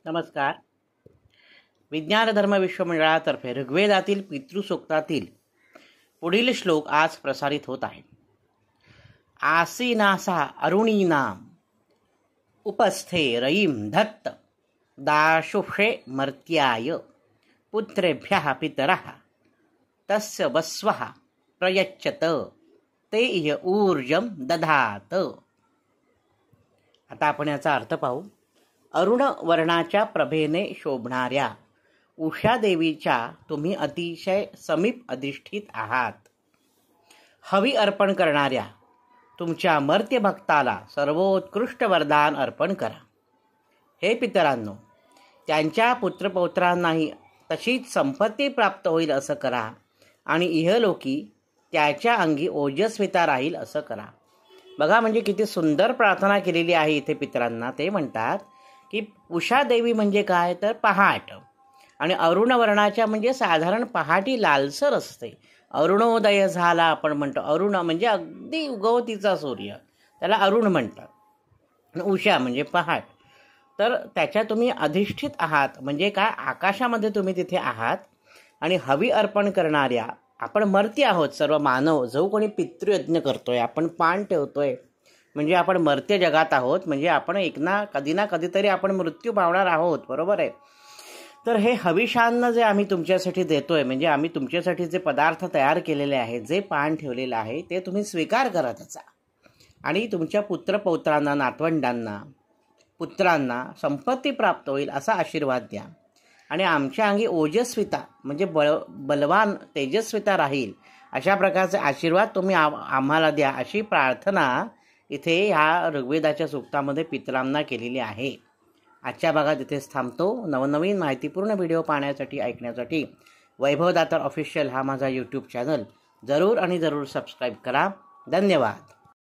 नमस्कार. विज्ञान धर्म विश्वमंडळातर्फे ऋग्वेदातील पितृसूक्तातील पुढील श्लोक आज प्रसारित होत आहे. आसीनासा अरुणीनाम उपस्थे रयीं धत्त दाशुषे मर्त्याय पुत्रेभ्यः पितरः तस्य वस्वः प्रयच्छत ते य ऊर्जं दधात. आता आपण याचा अर्थ पाहू. अरुण वर्णाच्या प्रभेने शोभणाऱ्या उषा देवीच्या तुम्ही अतिशय समीप अधिष्ठित आहात. हवी अर्पण करणाऱ्या तुमच्या मर्त्य भक्ताला सर्वोत्कृष्ट वरदान अर्पण करा. हे पितरांनो, त्यांच्या पुत्रपौत्रांनाही तशीच संपत्ती प्राप्त होईल असं करा आणि इहलोकी त्याच्या अंगी ओजस्विता राहील असं करा. बघा, म्हणजे किती सुंदर प्रार्थना केलेली आहे इथे पितरांना. ते म्हणतात की उषा देवी म्हणजे काय, तर पहाट, आणि अरुण वर्णाच्या म्हणजे साधारण पहाटी लालसर असते. अरुणोदय झाला आपण म्हणतो. अरुण म्हणजे अगदी उगवतीचा सूर्य, त्याला अरुण म्हणतात. उषा म्हणजे पहाट. तर त्याच्या तुम्ही अधिष्ठित आहात म्हणजे काय, आकाशामध्ये तुम्ही तिथे आहात. आणि हवी अर्पण करणाऱ्या आपण मर्त्य आहोत. सर्व मानव जो कोणी पितृयज्ञ करतोय, आपण पान ठेवतोय, म्हणजे आपण मर्त्य जगात आहोत. म्हणजे आपण कधी ना कधीतरी आपण मृत्यू पावणार आहोत, बरोबर आहे. तर हे हविषान्न जे आम्ही तुमच्यासाठी देतोय, म्हणजे आम्ही तुमच्यासाठी जे पदार्थ तयार केलेले आहेत, जे पान ठेवलेलं आहे, ते तुम्ही स्वीकार करा त्याचा. आणि तुमच्या पुत्रपौत्रांना, नातवंडांना, पुत्रांना संपत्ती प्राप्त होईल असा आशीर्वाद द्या. आणि आमच्या अंगी ओजस्विता म्हणजे बलवान तेजस्विता राहील अशा प्रकारचे आशीर्वाद तुम्ही आम्हाला द्या, अशी प्रार्थना इथे ह्या ऋग्वेदाच्या सूक्तामध्ये पितरांना केलेली आहे. आजच्या भागात इथेच थांबतो. नवनवीन माहितीपूर्ण व्हिडिओ पाहण्यासाठी, ऐकण्यासाठी वैभव दातार ऑफिशियल हा माझा यूट्यूब चॅनल जरूर आणि जरूर सबस्क्राईब करा. धन्यवाद.